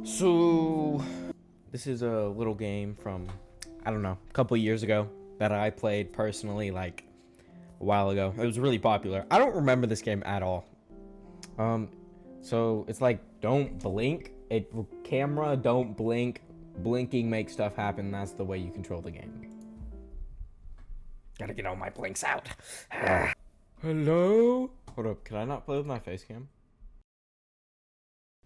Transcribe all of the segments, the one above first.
So, this is a little game from, I don't know, a couple years ago that I played personally, like a while ago. It was really popular. I don't remember this game at all. Um, so it's like don't blink. Camera don't blink. Blinking makes stuff happen. That's the way you control the game. Gotta get all my blinks out. Hello? Hold up. Can I not play with my face cam?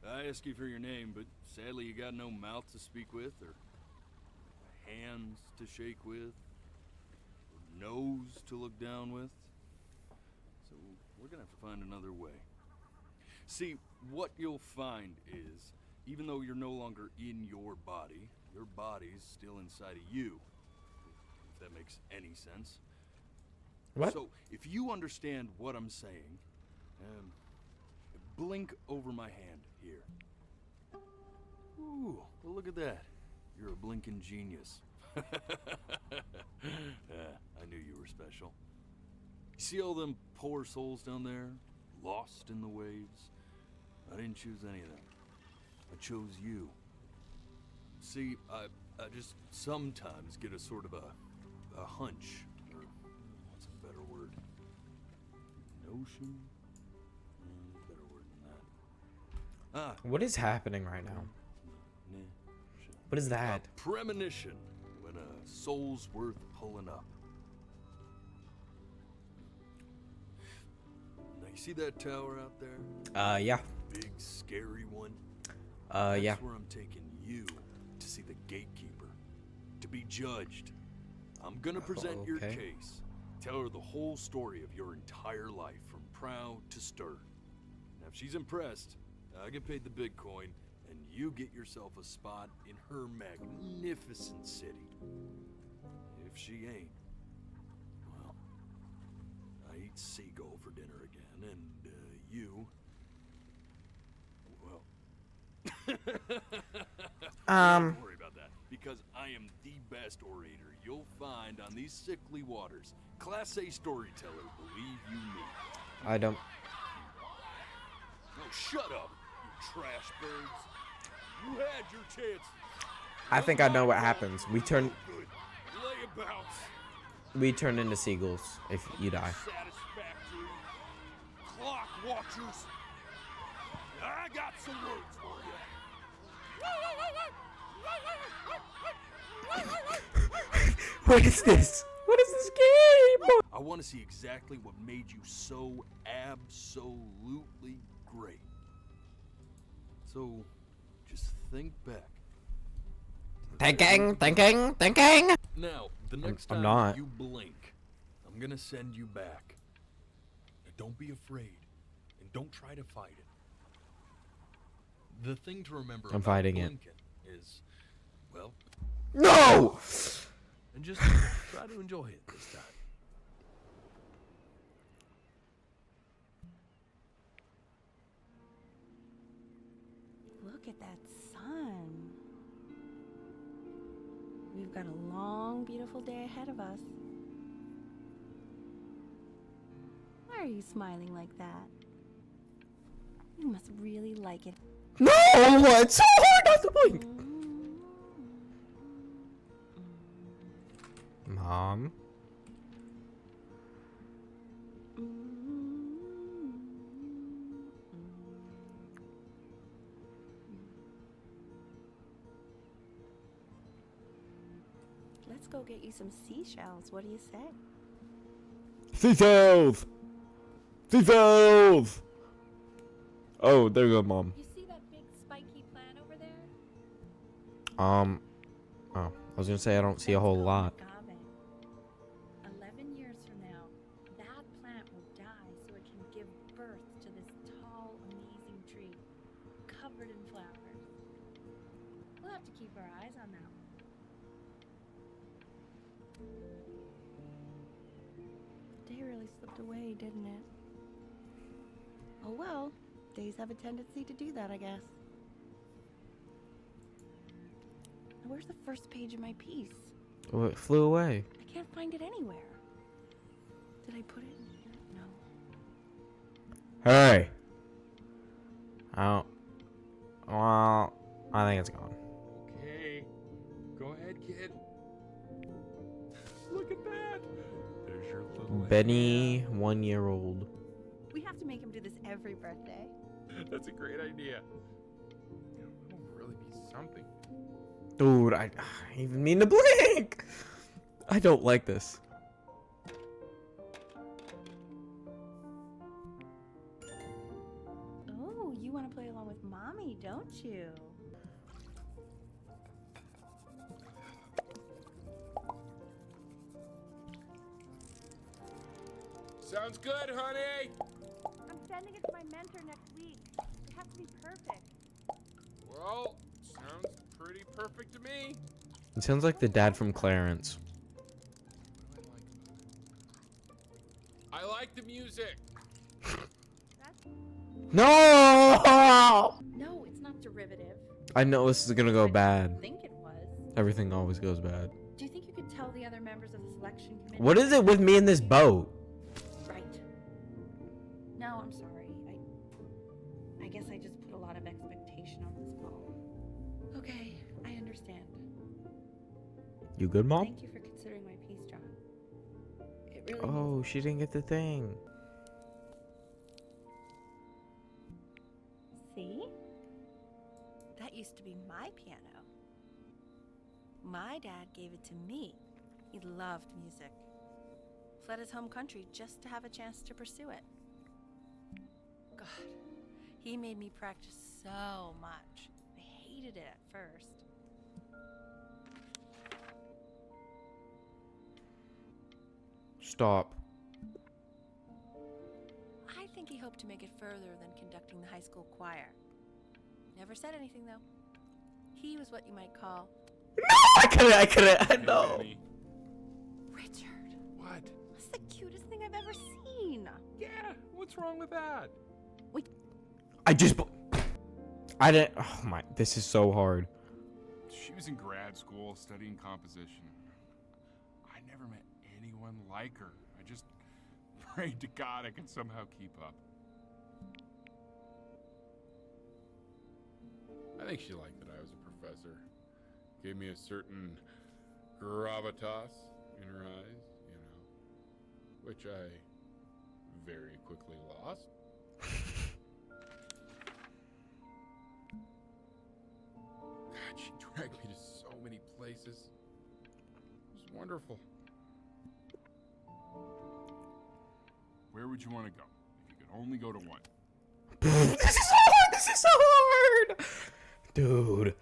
I ask you for your name, but sadly you got no mouth to speak with, or hands to shake with, or nose to look down with. So we're gonna have to find another way. See, what you'll find is, even though you're no longer in your body's still inside of you. If that makes any sense. What? So, if you understand what I'm saying, blink over my hand here. Ooh, well, look at that. You're a blinking genius. I knew you were special. See all them poor souls down there, lost in the waves? I didn't choose any of them. I chose you. See, I just sometimes get a sort of a hunch, or what's a better word? Notion? Better word than that. What is happening right now? What is that? A premonition when a soul's worth pulling up. Now you see that tower out there? Yeah. Big scary one? Yeah. That's where I'm taking you to see the gatekeeper, to be judged. I'm gonna present your Okay. case, tell her the whole story of your entire life, from prow to stern. Now, if she's impressed, I get paid the big coin, and you get yourself a spot in her magnificent city. If she ain't, well, I eat seagull for dinner again, and you, well, don't worry about that, because I am the best orator you'll find on these sickly waters. Class A storyteller, believe you me. I don't. Oh, shut up, you trash birds. You had your chances. I think I know what happens. We turn Good. Layabouts. into seagulls if you die. Satisfactory. Clock watchers. I got some words for you. What is this? What is this game? I want to see exactly what made you so absolutely great. So, just think back. Thinking. Now, the next I'm time not. you blink, I'm gonna send you back. Now, don't be afraid, and don't try to fight it. The thing to remember I'm about fighting it. blinking is, well, No! and just try to enjoy it this time. Look at that sun. We've got a long, beautiful day ahead of us. Why are you smiling like that? You must really like it. No! It's so hard not to blink! Mom? Let's go get you some seashells. What do you say? Seashells! Seashells! Oh, there you go, Mom. You see that big spiky plant over there? Oh, I was gonna say I don't see a whole lot. Agave. 11 years from now, that plant will die so it can give birth to this tall, amazing tree, covered in flowers. We'll have to keep our eyes on that one. The day really slipped away, didn't it? Oh well, days have a tendency to do that, I guess. Now, where's the first page of my piece? Oh, it flew away. I can't find it anywhere. Did I put it in here? No. Hey! I don't I think it's gone. Okay. Go ahead, kid. Look at that. There's your little Benny, 1 year old. We have to make him do this every birthday. That's a great idea. It'll really be something. Dude, I even mean to blink. I don't like this. Oh, you want to play along with Mommy, don't you? Sounds good, honey. I'm sending it to my mentor next week. It has to be perfect. Well, sounds pretty perfect to me. It sounds like the dad from Clarence. I like the music. No! No, it's not derivative. I know this is gonna go I bad. think it was. Everything always goes bad. Do you think you could tell the other members of the selection committee? What is it with me in this boat? Right. No, I'm sorry. I guess I just put a lot of expectation on this call. Okay, I understand. You good, Mom? Thank you for considering my piece, John. It really Oh, she didn't get the thing. See? That used to be my piano. My dad gave it to me. He loved music. Fled his home country just to have a chance to pursue it. God, he made me practice so much. I hated it at first. Stop. I think he hoped to make it further than conducting the high school choir. Never said anything, though. He was what you might call I couldn't, I know. Benny. Richard. What? That's the cutest thing I've ever seen. Yeah, what's wrong with that? I didn't, oh my, this is so hard. She was in grad school studying composition. I never met anyone like her. I just prayed to God I can somehow keep up. I think she liked that I was a professor. Gave me a certain gravitas in her eyes, you know, which I very quickly lost. God, she dragged me to so many places. It was wonderful. Where would you want to go if you could only go to one? This is so hard, this is so hard. Dude.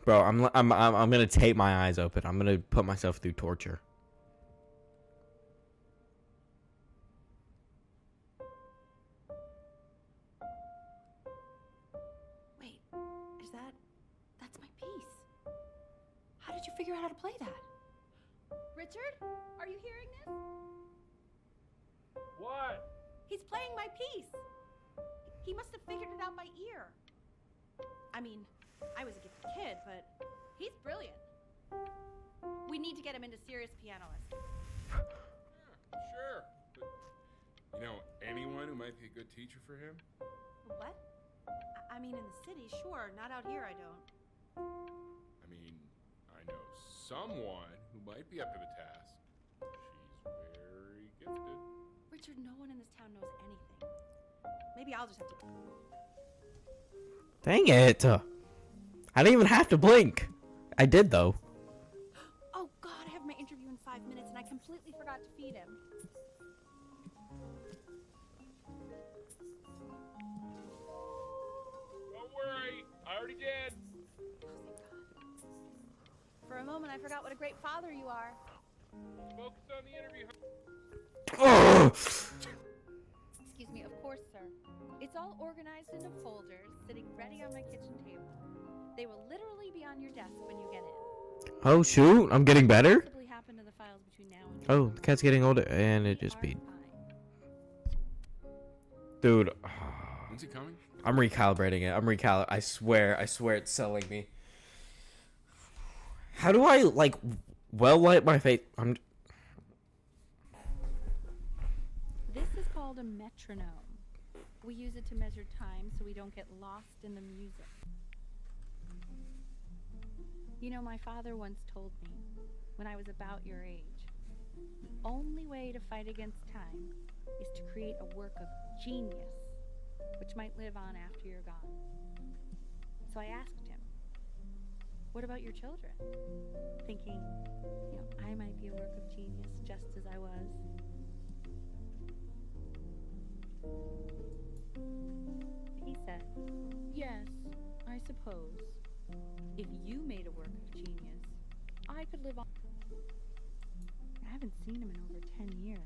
Bro, I'm gonna tape my eyes open. I'm gonna put myself through torture. Wait, that's my piece. How did you figure out how to play that? Richard, are you hearing this? What? He's playing my piece. He must have figured it out by ear. I mean, I was a gifted kid, but he's brilliant. We need to get him into serious piano lessons. Sure. But, you know, anyone who might be a good teacher for him? What? I mean, in the city, sure. Not out here, I don't. I mean, I know someone who might be up to the task. She's very gifted. Richard, no one in this town knows anything. Maybe I'll just have to. Dang it. I didn't even have to blink. I did though. Oh, God, I have my interview in 5 minutes and I completely forgot to feed him. Don't worry, I already did. Oh, thank God. For a moment, I forgot what a great father you are. Focus on the interview. Ugh. Excuse me, of course, sir. It's all organized into folders, sitting ready on my kitchen table. They will literally be on your desk when you get in. Oh shoot, I'm getting better. Possibly happen to the files between now and Oh, the cat's getting older, and it just beat. Dude, When's he coming? I'm recalibrating it. I swear it's selling me. How do I like well light my face. This is called a metronome. We use it to measure time so we don't get lost in the music. You know, my father once told me, when I was about your age, the only way to fight against time is to create a work of genius, which might live on after you're gone. So I asked him, what about your children? Thinking, I might be a work of genius just as I was. He said, yes, I suppose. If you made a work of genius, I could live on. I haven't seen him in over 10 years.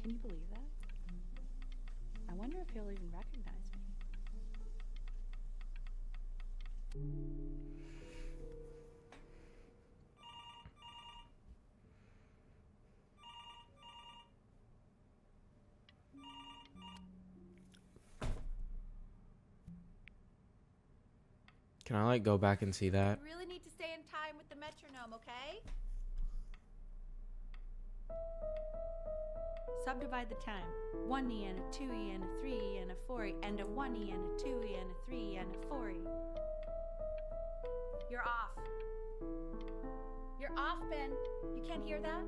Can you believe that? I wonder if he'll even recognize me. Can I like go back and see that? You really need to stay in time with the metronome, okay? Subdivide the time. 1E and a 2E and a 3E and a 4E and a 1E and a 2E and a 3E and a 4E. You're off. You're off, Ben. You can't hear that?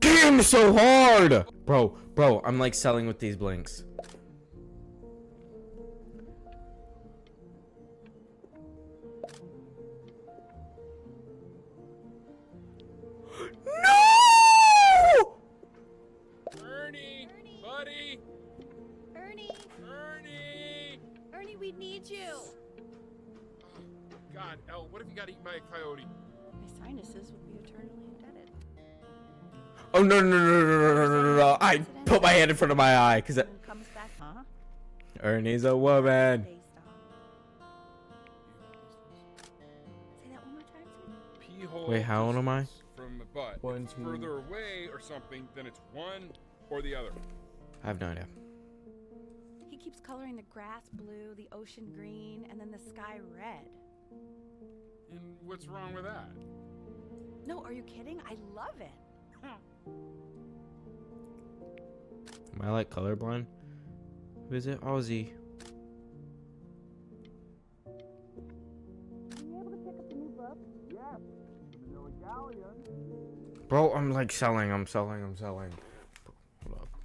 Damn, so hard! Bro, I'm like selling with these blinks. No! Ernie, buddy, Ernie! Ernie. Ernie, we need you! God, Elle, what if you got eaten by a coyote? My sinuses would be eternally indebted. Oh no! I put my hand in front of my eye because Someone comes back, huh? Ernie's a woman. Based on. Say that one more time, sweetie. Pee hole. Wait, how old am I? From the butt. If One, it's two. further away or something, then it's one or the other. I have no idea. He keeps coloring the grass blue, the ocean green, and then the sky red. And what's wrong with that? No, are you kidding? I love it. Am I like colorblind? Who is it? Ozzy. Bro, I'm like selling. I'm selling.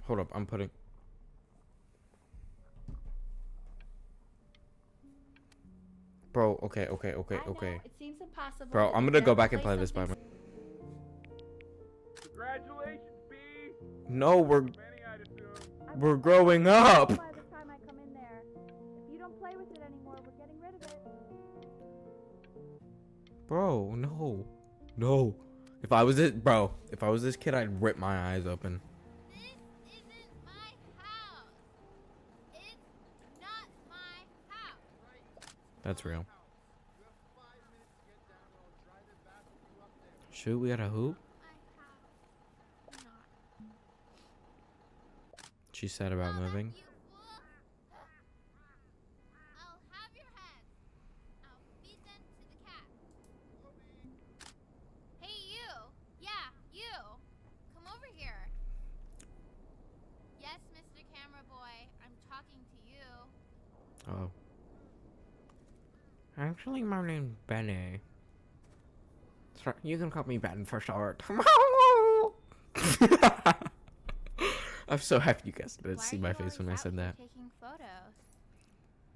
Hold up. I'm putting. Bro, okay. I know, it seems impossible. Bro, but I'm you gonna go better back and play play this by my. something Congratulations, B. No, we're Many, I'd assume. we're growing up. by the time I come in there. If you don't play with it anymore, we're getting rid of it. Bro, no. If I was this kid, I'd rip my eyes open. This isn't my house. It's not my house. That's real. Shoot, we got a hoop. I have not. She said about moving. You fool. I'll have your heads. I'll feed them to the cat. Hey, you. Yeah, you. Come over here. Yes, Mr. Camera Boy. I'm talking to you. Oh. Actually, my name's Benny. So you can call me Ben for short. I'm so happy you guys didn't Why see are my you face when I always said out that. here taking photos?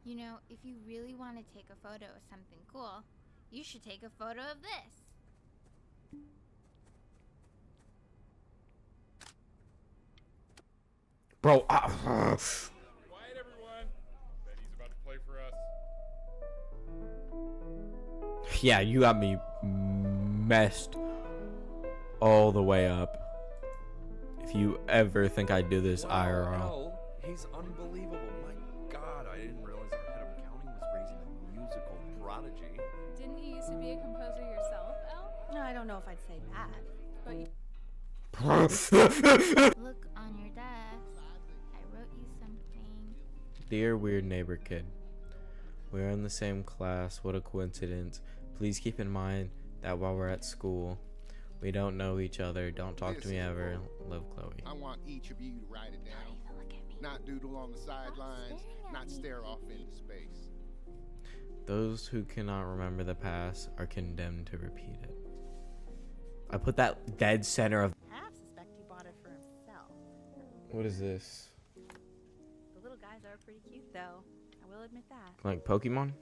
You know, if you really want to take a photo of something cool, you should take a photo of this. Bro, Quiet, everyone. Betty's about to play for us. yeah, you got me messed all the way up. If you ever think I'd do this IRL. Wow, he's unbelievable. My God, I didn't realize our head of accounting was raising a musical prodigy. Didn't you used to be a composer yourself, Elle? No, I don't know if I'd say that. But you Look on your desk. I wrote you something. Dear weird neighbor kid, we're in the same class. What a coincidence. Please keep in mind that while we're at school, we don't know each other. Don't talk to me ever. Love, Chloe. I want each of you to write it down. Not doodle on the sidelines, not stare off into space. Those who cannot remember the past are condemned to repeat it. I put that dead center of. Half suspect he bought it for himself. What is this? The little guys are pretty cute, though. I will admit that. Like Pokemon?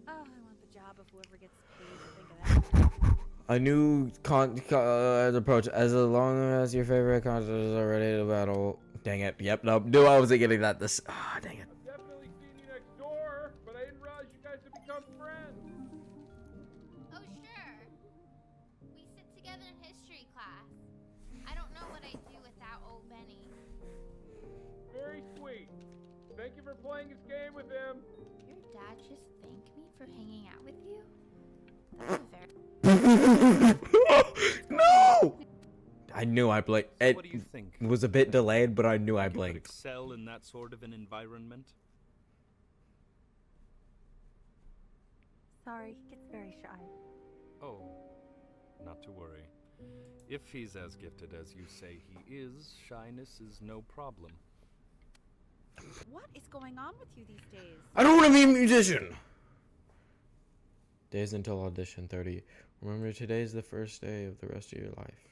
Oh, I want the job of whoever gets paid to think of that. A new approach. As long as your favorite contest is already to battle. Dang it. Yep, nope. Knew I wasn't getting that. Dang it. I've definitely seen you next door, but I didn't realize you guys have become friends. Oh, sure. We sit together in history class. I don't know what I'd do without old Benny. Very sweet. Thank you for playing this game with him. Your dad just thanked me for hanging out with you? That's a very... No! I knew I blinked. So It what do you think? was a bit delayed, but I knew I You could blinked. excel in that sort of an environment? Sorry, he gets very shy. Oh, not to worry. If he's as gifted as you say he is, shyness is no problem. What is going on with you these days? I don't want to be a musician! Days until audition 30. Remember, today's the first day of the rest of your life.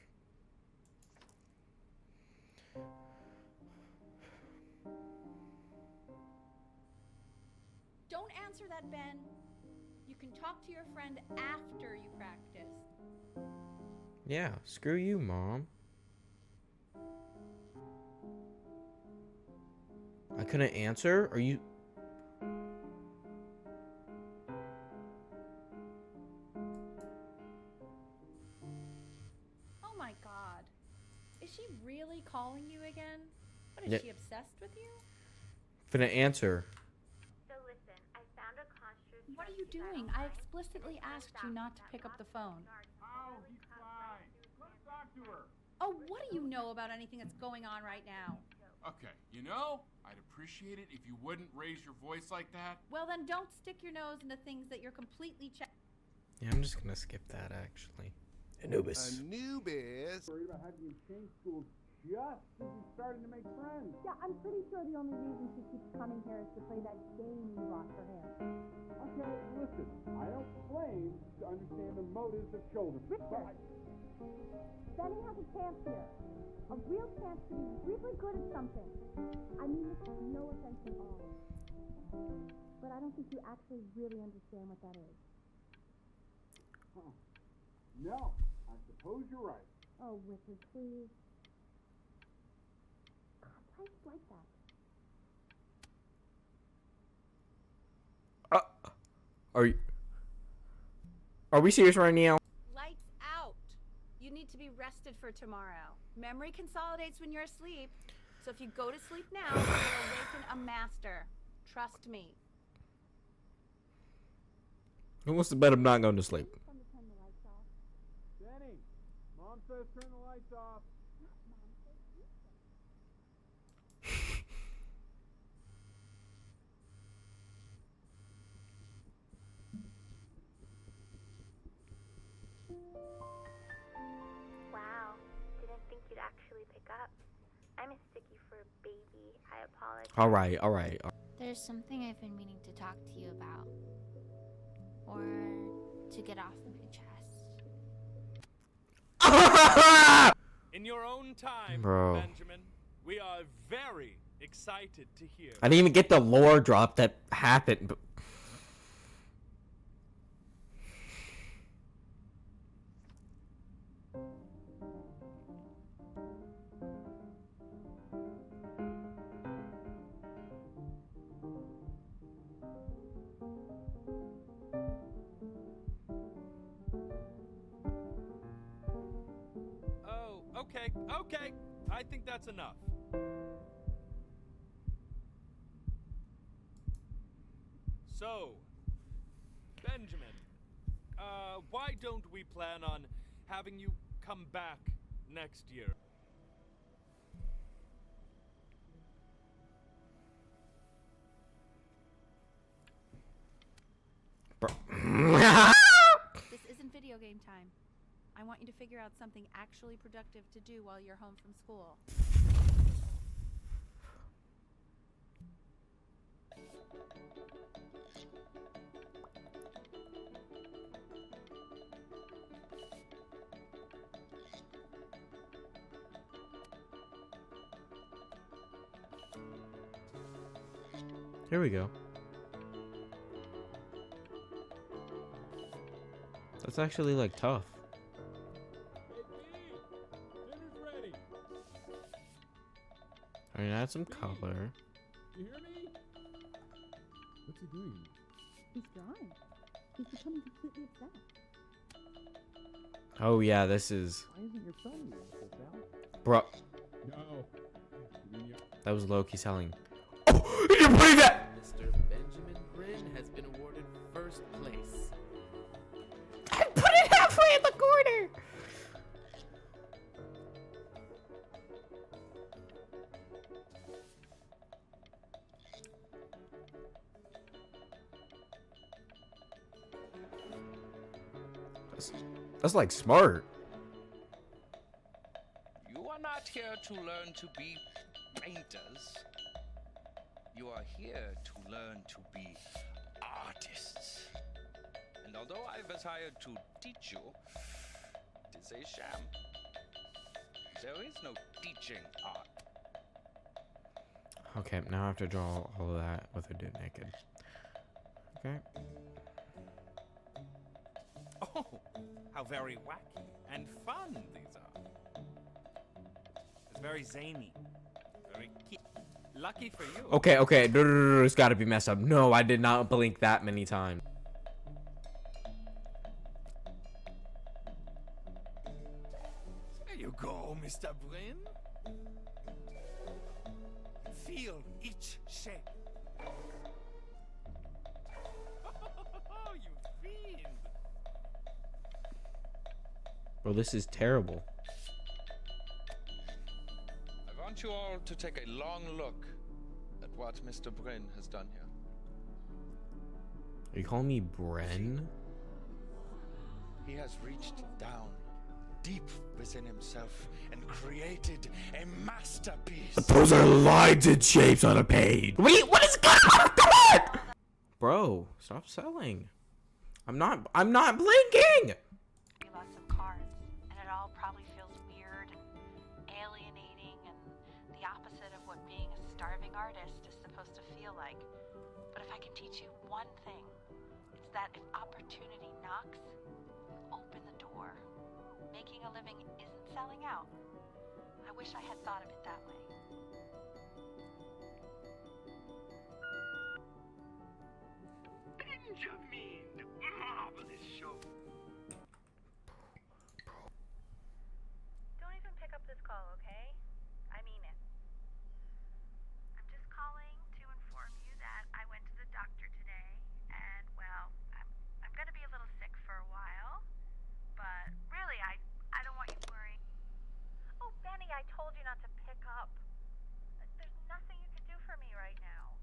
Don't answer that, Ben. You can talk to your friend after you practice. Yeah, screw you, Mom. I couldn't answer? Are you... Oh my god. Is she really calling you again? What, is Yeah. she obsessed with you? Couldn't answer. So listen, I found a construct. What are you doing? I explicitly asked you not to pick up the phone. Oh, he's fine. Let's talk to her. Oh, what do you know about anything that's going on right now? Okay, you know, I'd appreciate it if you wouldn't raise your voice like that. Well, then don't stick your nose into things that you're completely Yeah, I'm just gonna skip that, actually. Anubis. Anubis. Worried about having you change schools just as he's starting to make friends. Yeah, I'm pretty sure the only reason she keeps coming here is to play that game you bought for him. Okay, listen, I don't claim to understand the motives of children, but Benny has a chance here. A real chance to be really good at something. I mean this with no offense at all. But I don't think you actually really understand what that is. no, I suppose you're right. Oh, Richard, please. God, why is it like that? Are we serious right now? Lights out. You need to be rested for tomorrow. Memory consolidates when you're asleep. So if you go to sleep now, you'll awaken a master. Trust me. Who wants to bet I'm not going to sleep? Fun to turn the lights off. Benny, Mom says turn the lights off. Wow, didn't think you'd actually pick up. I mistook you for a baby. I apologize. Alright. There's something I've been meaning to talk to you about. Or to get off my chest. In your own time, Bro. Benjamin, we are very excited to hear. I didn't even get the lore drop that happened. But... Oh, okay. I think that's enough. So, Benjamin, why don't we plan on having you come back next year? same time. I want you to figure out something actually productive to do while you're home from school. Here we go. That's actually like tough. Dinner's ready. I mean, add some color. You hear me? What's he doing? He's drawing. He's becoming completely obsessed. Oh yeah, this is. Why isn't your phone useful, pal? Bro, No. You mean that was Loki selling. Oh, did you believe that? Mr. Benjamin Bryn has been awarded first place. I put it halfway in the corner. That's like smart. You are not here to learn to be painters. You are here to learn to be artists. And although I was hired to teach you, it is a sham. There is no teaching art. Okay, now I have to draw all of that with a dude naked. Okay. Oh, how very wacky and fun these are. It's very zany, very cute. Lucky for you. Okay. No, it's gotta be messed up. No, I did not blink that many times. There you go, Mr. Bryn. Feel each shape. Oh, you fiend. Bro, this is terrible. I want you all to take a long look at what Mr. Bryn has done here. Are you calling me Bren? He has reached down deep within himself and created a masterpiece. Those are lines and shapes on a page. Wait, what is going on? Come on! Bro, stop selling. I'm not blinking! Lots of cards, and it all probably feels weird and alienating and the opposite of what being a starving artist is supposed to feel like. But if I can teach you one thing, it's that if opportunity knocks, open the door. Making a living isn't selling out. I wish I had thought of it that way. Benjamin, marvelous show. Don't even pick up this call, okay? I mean it. I'm just calling to inform you that I went to the doctor today, and well, I'm gonna be a little sick for a while, but really, I don't want you worrying. Oh, Benny, I told you not to pick up. There's nothing you can do for me right now.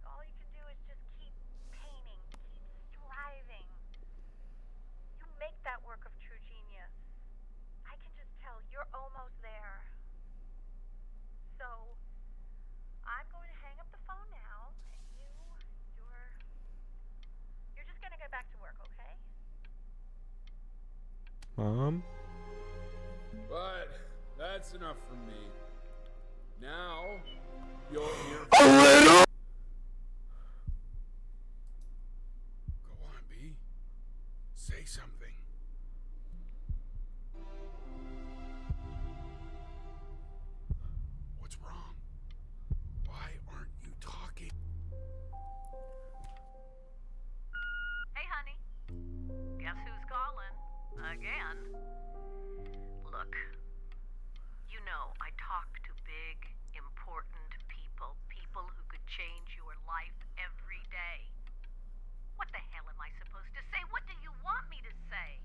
All you can do is just keep painting, keep striving. You make that work of true genius. I can just tell you're almost there. So, I'm going to hang up the phone now, and you're just gonna get back to work, okay? Mom? But that's enough from me. Now, you'll hear A little! Go on, B. Say something. What's wrong? Why aren't you talking? Hey, honey. Guess who's calling? Again. Look, you know I talk to big, important people. People who could change your life every day. What the hell am I supposed to say? What do you want me to say?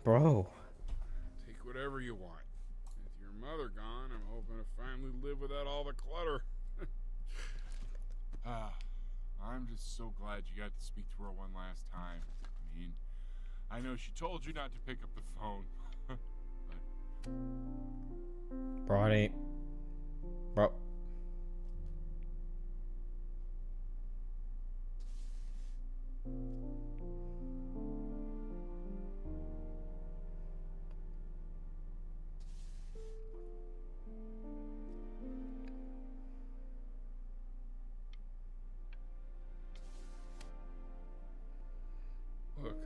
Bro. Take whatever you want. With your mother gone, I'm hoping to finally live without all the clutter. I'm just so glad you got to speak to her one last time. I mean, I know she told you not to pick up the phone. But... Bro, it ain't. Bro. Look.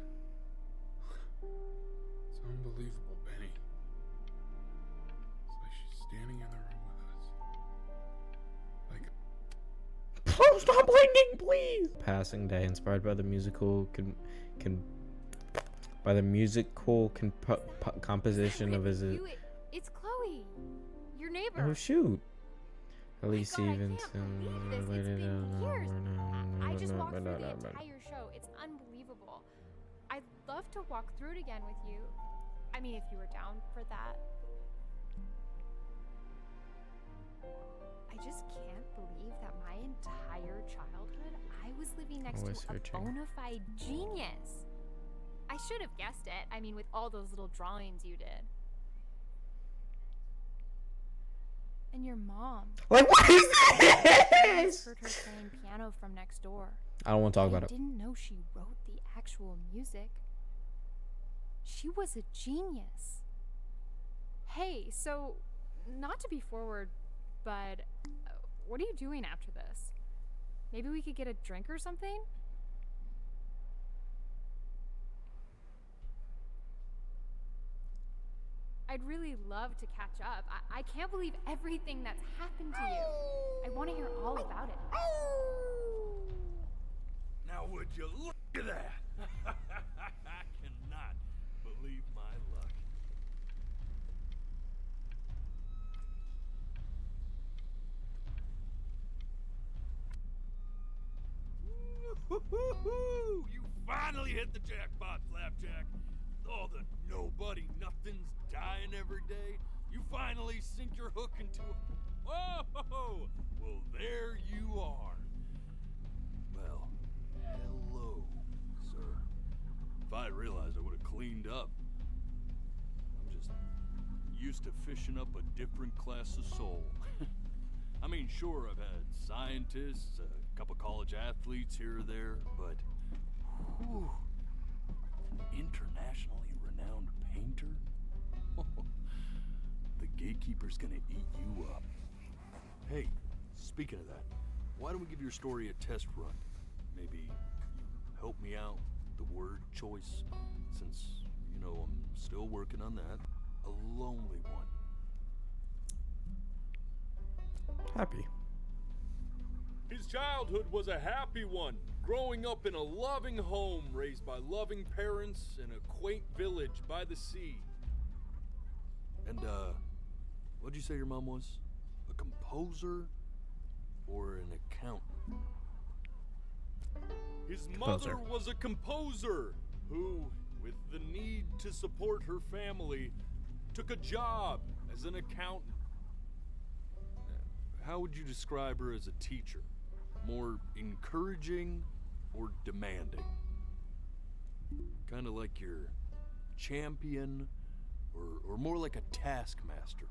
It's unbelievable, Benny. It's like she's standing in the room with us. Like... Oh, stop blinking, please! Passing Day, inspired by the musical composition of his. It's Chloe, your neighbor. Oh shoot! Elise God, Stevenson. I can't believe this. It's been years. I just walked through the entire show. It's unbelievable. I'd love to walk through it again with you. I mean, if you were down for that. I just can't believe that my entire childhood, I was living next Always to a searching. bona fide genius. I should have guessed it. I mean, with all those little drawings you did. And your mom. Like, what is I this? heard her playing piano from next door. I don't want to talk I about it. didn't know she wrote the actual music. She was a genius. Hey, so, not to be forward, but what are you doing after this? Maybe we could get a drink or something? I'd really love to catch up. I can't believe everything that's happened to you. I want to hear all about it. Now would you look at that? I cannot believe my luck. Woo-hoo-hoo! You finally hit the jackpot, Flapjack. All the nobody nothings dying every day. You finally sink your hook into a... Whoa! Well, there you are. Well, hello, sir. If I realized, I would have cleaned up. I'm just used to fishing up a different class of soul. I mean, sure, I've had scientists, a couple college athletes here or there, but... Whew, an internationally renowned painter? The gatekeeper's gonna eat you up. Hey, speaking of that, why don't we give your story a test run? Maybe you help me out with the word choice, since, you know, I'm still working on that. A lonely one. Happy. His childhood was a happy one, growing up in a loving home raised by loving parents in a quaint village by the sea. And, what'd you say your mom was? A composer or an accountant? His Composer. mother was a composer who, with the need to support her family, took a job as an accountant. How would you describe her as a teacher? More encouraging or demanding? Kind of like your champion or more like a taskmaster?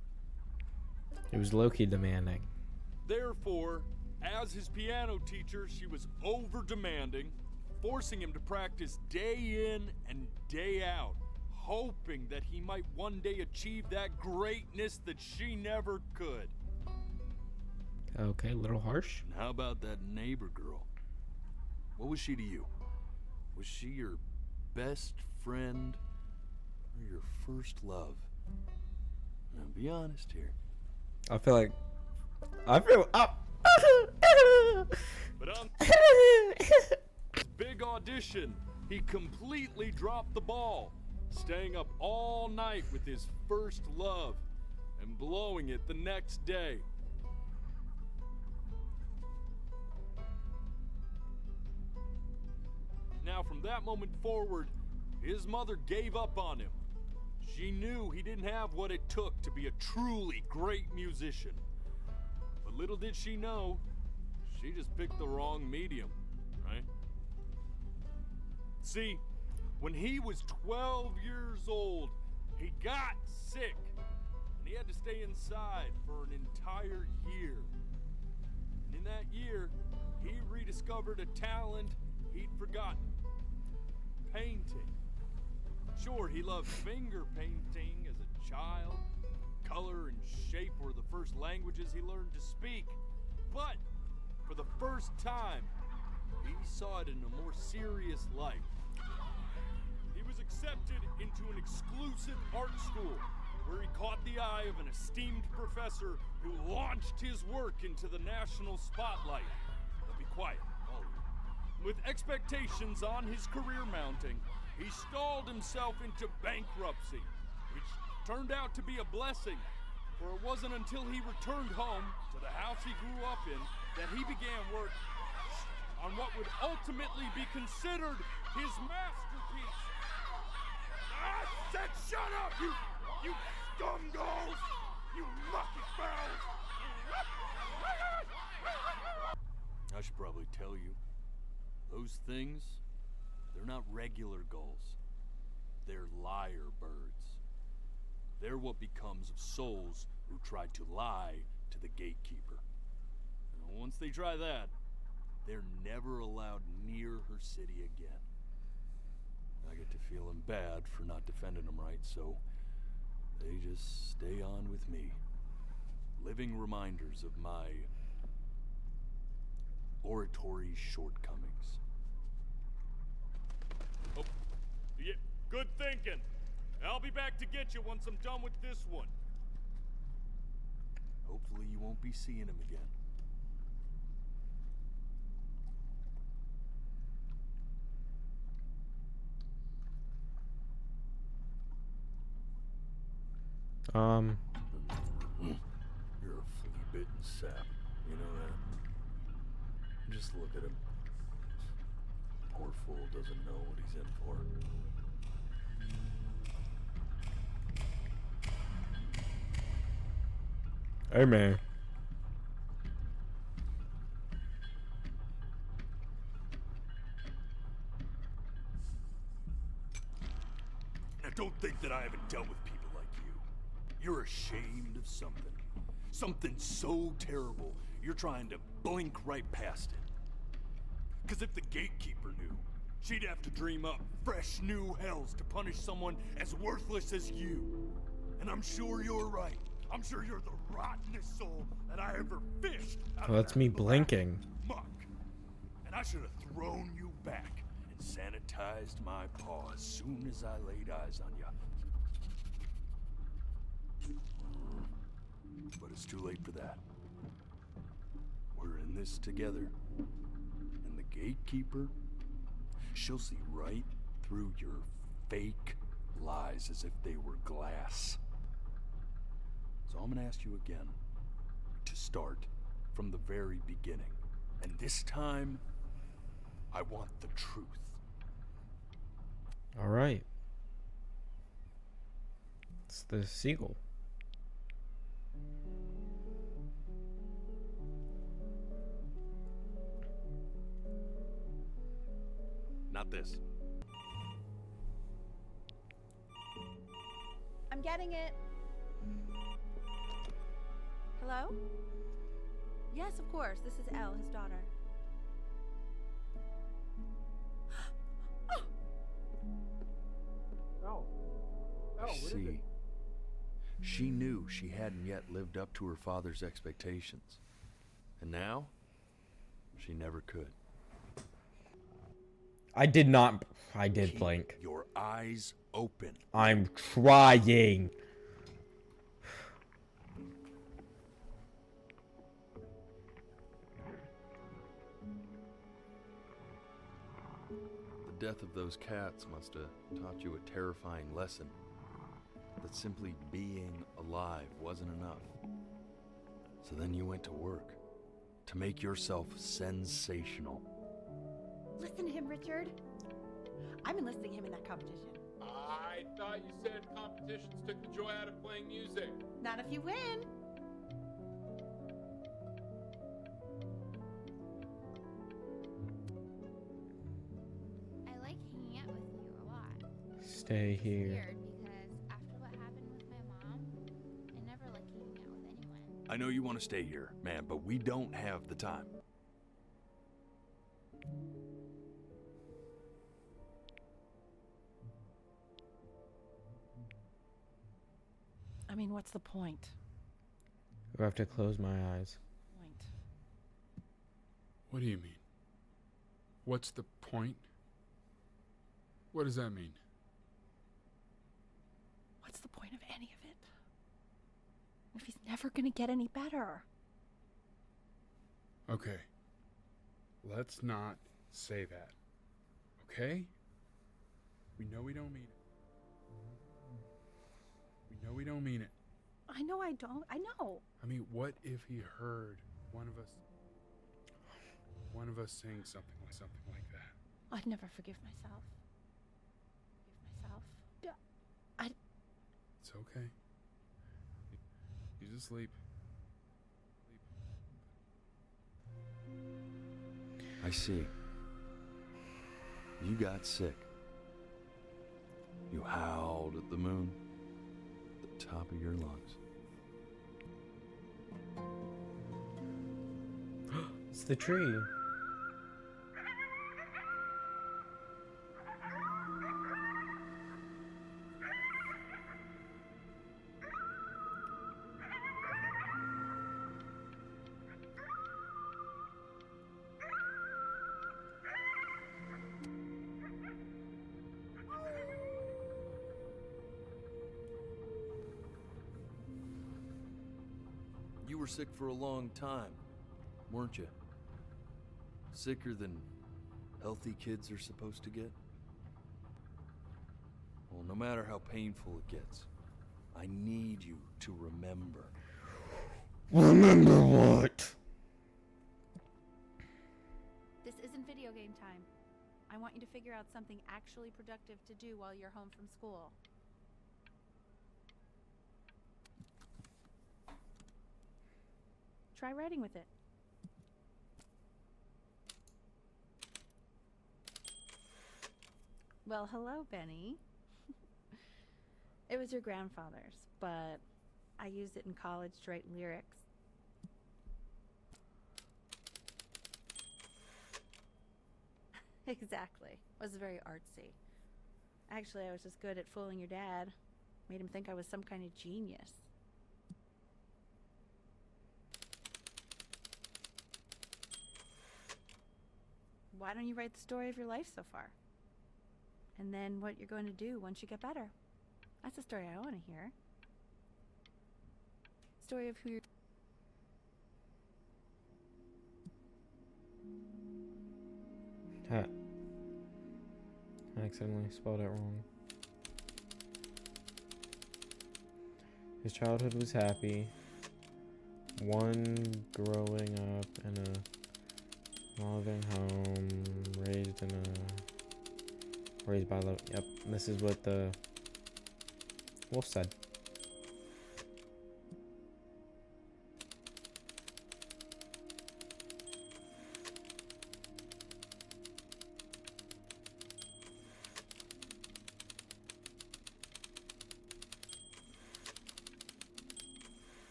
It was low-key demanding. Therefore, as his piano teacher, she was over-demanding, forcing him to practice day in and day out, hoping that he might one day achieve that greatness that she never could. Okay, a little harsh. And how about that neighbor girl? What was she to you? Was she your best friend or your first love? Now be honest here. I feel But on his big audition, he completely dropped the ball, staying up all night with his first love and blowing it the next day. Now, from that moment forward, his mother gave up on him, She knew he didn't have what it took to be a truly great musician. But little did she know, she just picked the wrong medium, right? See, when he was 12 years old, he got sick, and he had to stay inside for an entire year. And in that year, he rediscovered a talent he'd forgotten. Painting. Sure, he loved finger painting as a child. Color and shape were the first languages he learned to speak. But for the first time, he saw it in a more serious light. He was accepted into an exclusive art school where he caught the eye of an esteemed professor who launched his work into the national spotlight. But be quiet, all of you. With expectations on his career mounting, he stalled himself into bankruptcy, which turned out to be a blessing, for it wasn't until he returned home to the house he grew up in that he began work on what would ultimately be considered his masterpiece. I said shut up, you scumballs! You mucky fowls! I should probably tell you, those things, they're not regular gulls. They're lyre birds. They're what becomes of souls who tried to lie to the gatekeeper. And once they try that, they're never allowed near her city again. I get to feeling bad for not defending them right, so they just stay on with me. Living reminders of my oratory shortcomings. Oh, yeah, good thinking. I'll be back to get you once I'm done with this one. Hopefully you won't be seeing him again. You're a flea-bitten sap. You know that? Just look at him. Poor fool doesn't know what he's in for. Hey, man. Now don't think that I haven't dealt with people like you. You're ashamed of something. Something so terrible, you're trying to blink right past it. Because if the gatekeeper knew, she'd have to dream up fresh new hells to punish someone as worthless as you. And I'm sure you're right. I'm sure you're the rottenest soul that I ever fished out Well, of that's that me black blinking. muck. And I should have thrown you back and sanitized my paw as soon as I laid eyes on you. But it's too late for that. We're in this together. And the gatekeeper, she'll see right through your fake lies as if they were glass. So I'm gonna ask you again to start from the very beginning. And this time, I want the truth. All right. It's the seagull. Not this. I'm getting it. Hello? Yes, of course. This is Elle, his daughter. See, she knew she hadn't yet lived up to her father's expectations. And now, she never could. I did not. I did Keep blink. your eyes open. I'm trying. The death of those cats must have taught you a terrifying lesson. That simply being alive wasn't enough. So then you went to work to make yourself sensational. Listen to him, Richard. I'm enlisting him in that competition. I thought you said competitions took the joy out of playing music. Not if you win. I like hanging out with you a lot. Stay here. Weird because after what happened with my mom, I never like hanging out with anyone. I know you want to stay here, man, but we don't have the time. I mean, what's the point? I have to close my eyes. Point. What do you mean? What's the point? What does that mean? What's the point of any of it? If he's never gonna get any better. Okay. Let's not say that. Okay? We know we don't mean it. We know we don't mean it. I know I don't. I know. I mean, what if he heard one of us saying something like that? I'd never forgive myself. It's okay. You just sleep. I see. You got sick. You howled at the moon at the top of your lungs. It's the tree. You were sick for a long time, weren't you? Sicker than healthy kids are supposed to get? Well, no matter how painful it gets, I need you to remember. Remember what? This isn't video game time. I want you to figure out something actually productive to do while you're home from school. Try writing with it. Well, hello, Benny. It was your grandfather's, but I used it in college to write lyrics. Exactly. It was very artsy. Actually, I was just good at fooling your dad. Made him think I was some kind of genius. Why don't you write the story of your life so far? And then what you're going to do once you get better. That's the story I want to hear. Story of who you're... I accidentally spelled it wrong. His childhood was happy. One growing up in a loving home, raised by love. Yep, this is what the wolf said.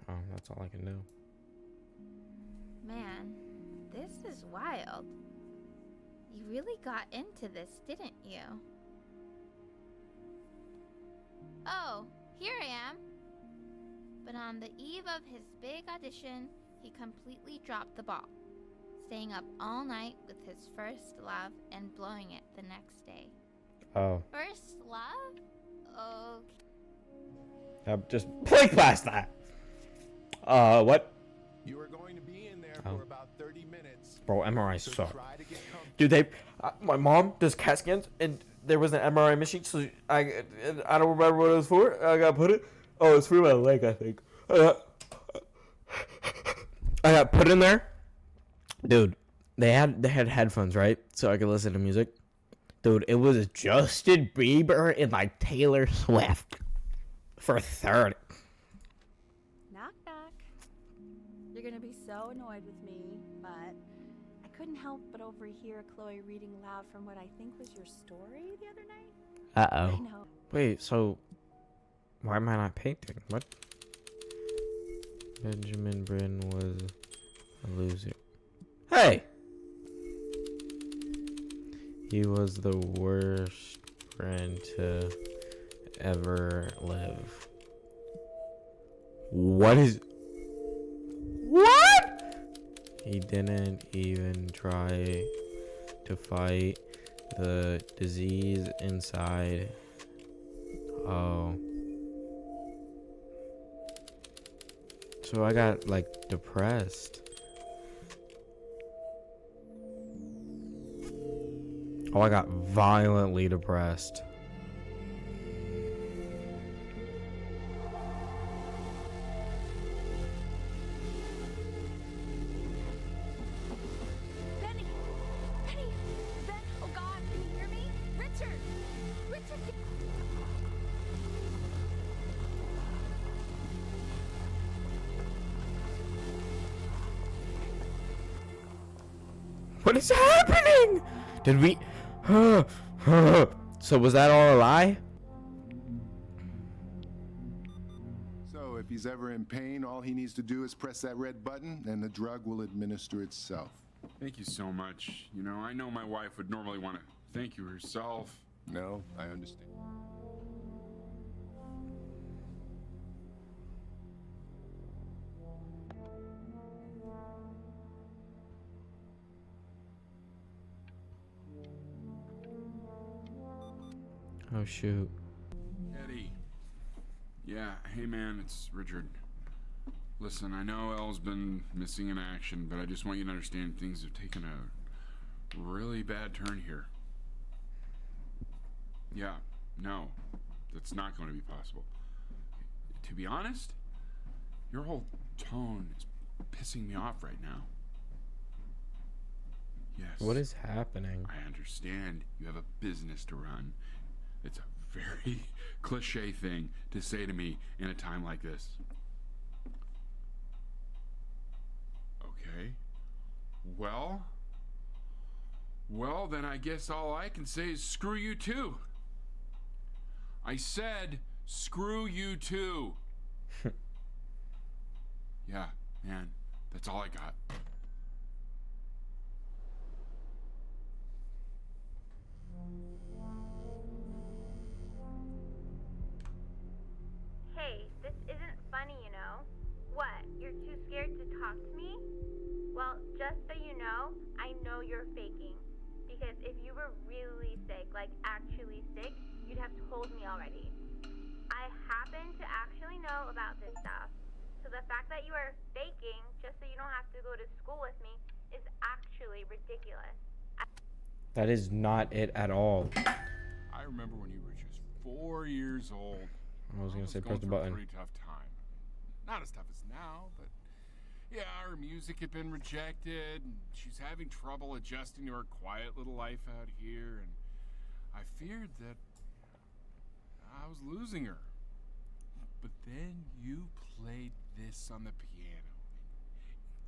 Oh, that's all I can do. Man, this is wild. You really got into this, didn't you? Oh, here I am. But on the eve of his big audition, he completely dropped the ball, staying up all night with his first love and blowing it the next day. Oh. First love? Okay. Just play past that. What? You are going to be in there Oh. for about 30 minutes. Bro, MRI So suck. try to get Dude, my mom does CAT scans, and there was an MRI machine, so I don't remember what it was for. I got put it. Oh, it's for my leg, I think. I got put in there. Dude, they had headphones, right? So I could listen to music. Dude, it was Justin Bieber and like Taylor Swift for third. Knock, knock. You're gonna be so annoyed with me, but I couldn't help but overhear Chloe reading loud from what I think was your story the other night. I Uh-oh. know. Wait, so why am I not painting? What? Benjamin Bryn was a loser. Hey! He was the worst friend to ever live. What is... What? He didn't even try to fight the disease inside. Oh. So I got, like, depressed. Oh, I got violently depressed. Benny! Benny! Ben! Oh God! Can you hear me? Richard! Richard! What is happening? Did we... So was that all a lie? So if he's ever in pain, all he needs to do is press that red button and the drug will administer itself. Thank you so much. You know, I know my wife would normally want to thank you herself. No, I understand. Oh, shoot. Eddie. Yeah, hey man, it's Richard. Listen, I know Elle's been missing in action, but I just want you to understand things have taken a really bad turn here. Yeah, no, that's not going to be possible. To be honest, your whole tone is pissing me off right now. Yes. What is happening? I understand you have a business to run. It's a very cliche thing to say to me in a time like this. Okay. Well, then I guess all I can say is screw you too. I said screw you too. Yeah, man, that's all I got. Hey, this isn't funny, you know. What? You're too scared to talk to me? Well, just so you know, I know you're faking. Because if you were really sick, like actually sick, you'd have told me already. I happen to actually know about this stuff. So the fact that you are faking just so you don't have to go to school with me is actually ridiculous. That is not it at all. I remember when you were just 4 years old. I was gonna say press going the through a button. pretty tough time. Not as tough as now, but yeah, her music had been rejected, and she's having trouble adjusting to her quiet little life out here, and I feared that I was losing her. But then you played this on the piano.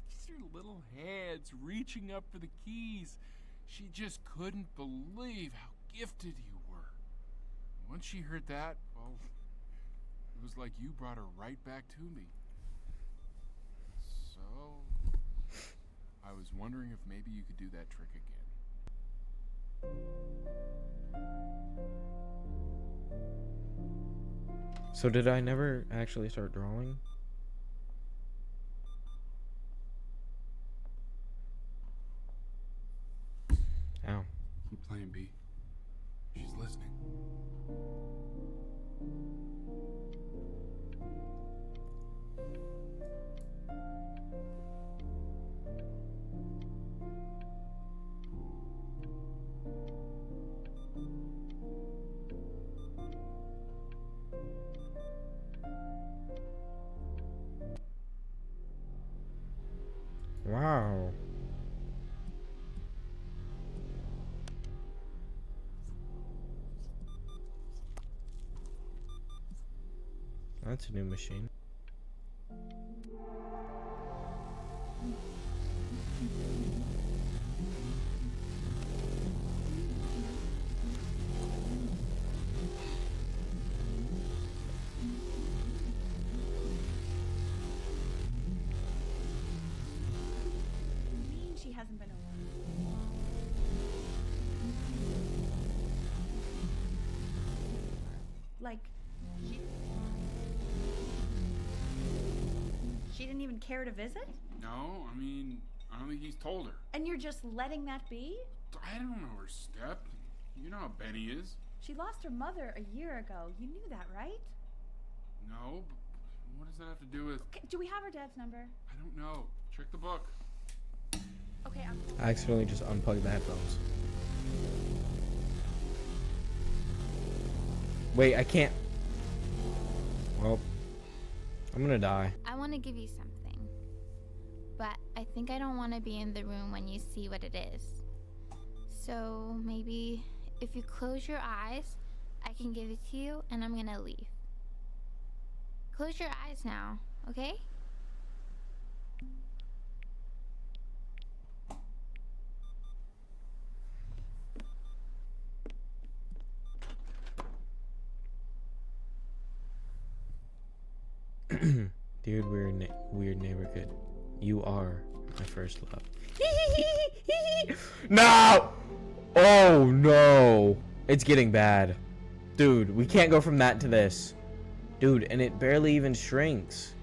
Just your little hands reaching up for the keys. She just couldn't believe how gifted you were. Once she heard that, well, it was like you brought her right back to me. So, I was wondering if maybe you could do that trick again. So did I never actually start drawing? Ow. Keep playing, B. She's listening. Wow. That's a new machine. She hasn't been around. Like, she didn't even care to visit? No, I mean, I don't think he's told her. And you're just letting that be? I don't know her step. You know how Benny is. She lost her mother a year ago. You knew that, right? No, but what does that have to do with... Okay, do we have her dad's number? I don't know. Check the book. Okay, I accidentally just unplugged the headphones. Wait, I can't. Well, I'm gonna die. I want to give you something, but I think I don't want to be in the room when you see what it is. So maybe if you close your eyes, I can give it to you and I'm gonna leave. Close your eyes now, okay? Dude, weird neighborhood. You are my first love. No! Oh no! It's getting bad. Dude, we can't go from that to this. Dude, and it barely even shrinks.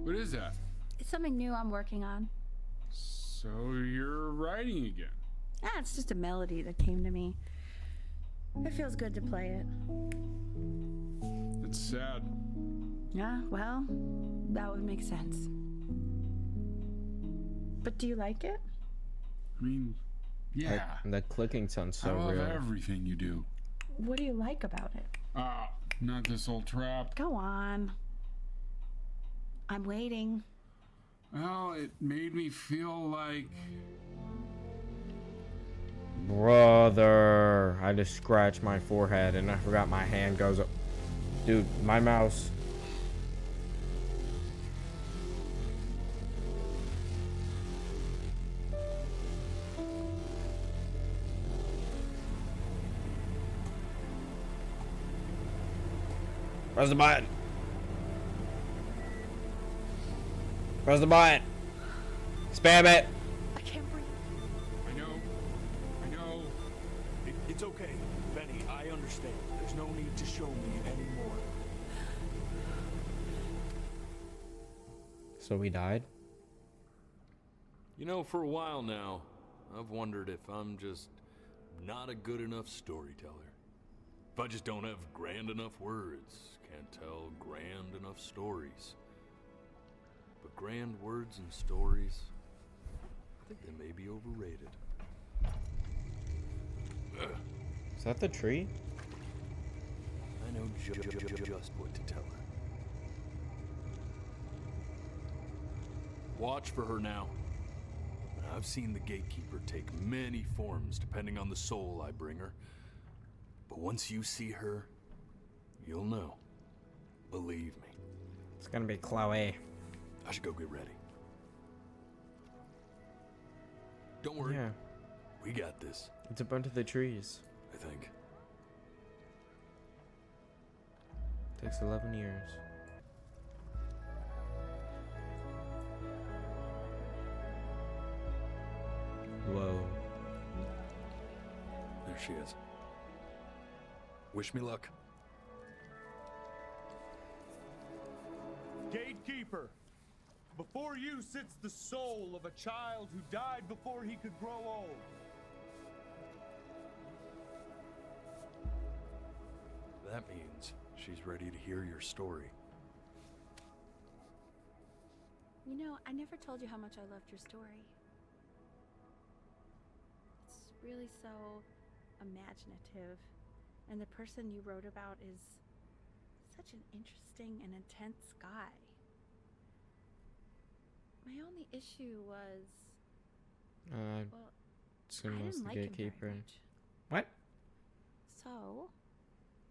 What is that? It's something new I'm working on. So you're writing again? Ah, it's just a melody that came to me. It feels good to play it. It's sad. Yeah, well, that would make sense. But do you like it? I mean, yeah. The clicking sounds so I love real. everything you do. What do you like about it? Not this old trap. Go on. I'm waiting. Well, it made me feel like... Brother, I just scratched my forehead and I forgot my hand goes up. Dude, my mouse. Press the button. Press the button. Spam it. I can't breathe. I know. It's okay, Benny. I understand. There's no need to show me anymore. So we died? You know, for a while now, I've wondered if I'm just not a good enough storyteller. If I just don't have grand enough words, can't tell grand enough stories. But grand words and stories, I think they may be overrated. Is that the tree? I know just what to tell her. Watch for her now. I've seen the gatekeeper take many forms depending on the soul I bring her. But once you see her, you'll know. Believe me. It's gonna be Chloe. I should go get ready. Don't worry. Yeah. We got this, It's up onto the trees. I think. Takes 11 years. Whoa. There she is. Wish me luck. Gatekeeper, before you sits the soul of a child who died before he could grow old. That means she's ready to hear your story. You know, I never told you how much I loved your story. It's really so imaginative. And the person you wrote about is such an interesting and intense guy. My only issue was Well, Soon I was didn't the like him very gatekeeper. much. What? So,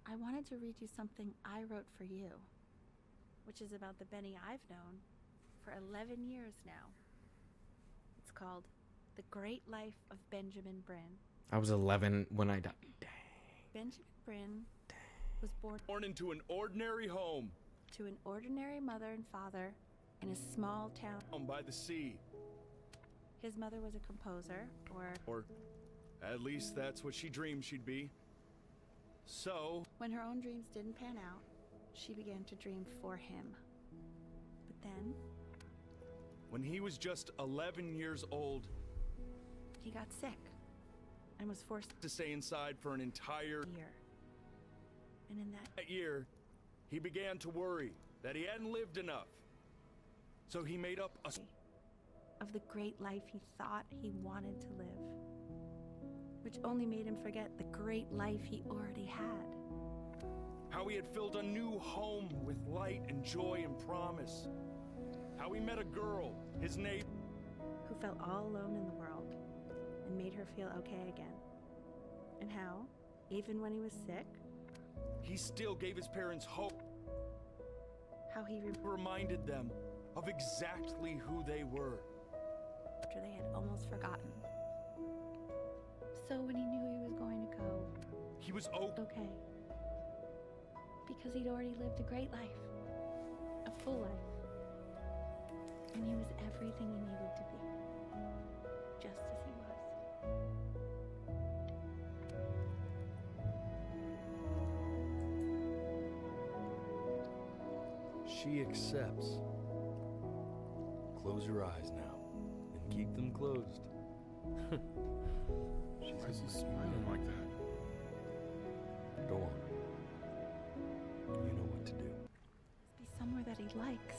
I wanted to read you something I wrote for you, which is about the Benny I've known for 11 years now. It's called The Great Life of Benjamin Bryn. I was 11 when I died. Benjamin Bryn was Born into an ordinary home to an ordinary mother and father in a small town by the sea. His mother was a composer, Or at least that's what she dreamed she'd be. So, when her own dreams didn't pan out, she began to dream for him. But then, when he was just 11 years old, he got sick and was forced to stay inside for an entire year. And in that year, he began to worry that he hadn't lived enough. So he made up of the great life he thought he wanted to live, which only made him forget the great life he already had. How he had filled a new home with light and joy and promise. How he met a girl, his neighbor, who felt all alone in the world and made her feel okay again. And how, even when he was sick, he still gave his parents hope. How he reminded them of exactly who they were. After they had almost forgotten. So when he knew he was going to go, he was okay. Because he'd already lived a great life. A full life. And he was everything he needed to be. Just as he was. She accepts. Close your eyes now, and keep them closed. Why is he smiling like that? Go on. You know what to do. Be somewhere that he likes.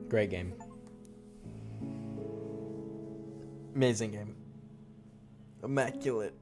Great game. Amazing game. Immaculate.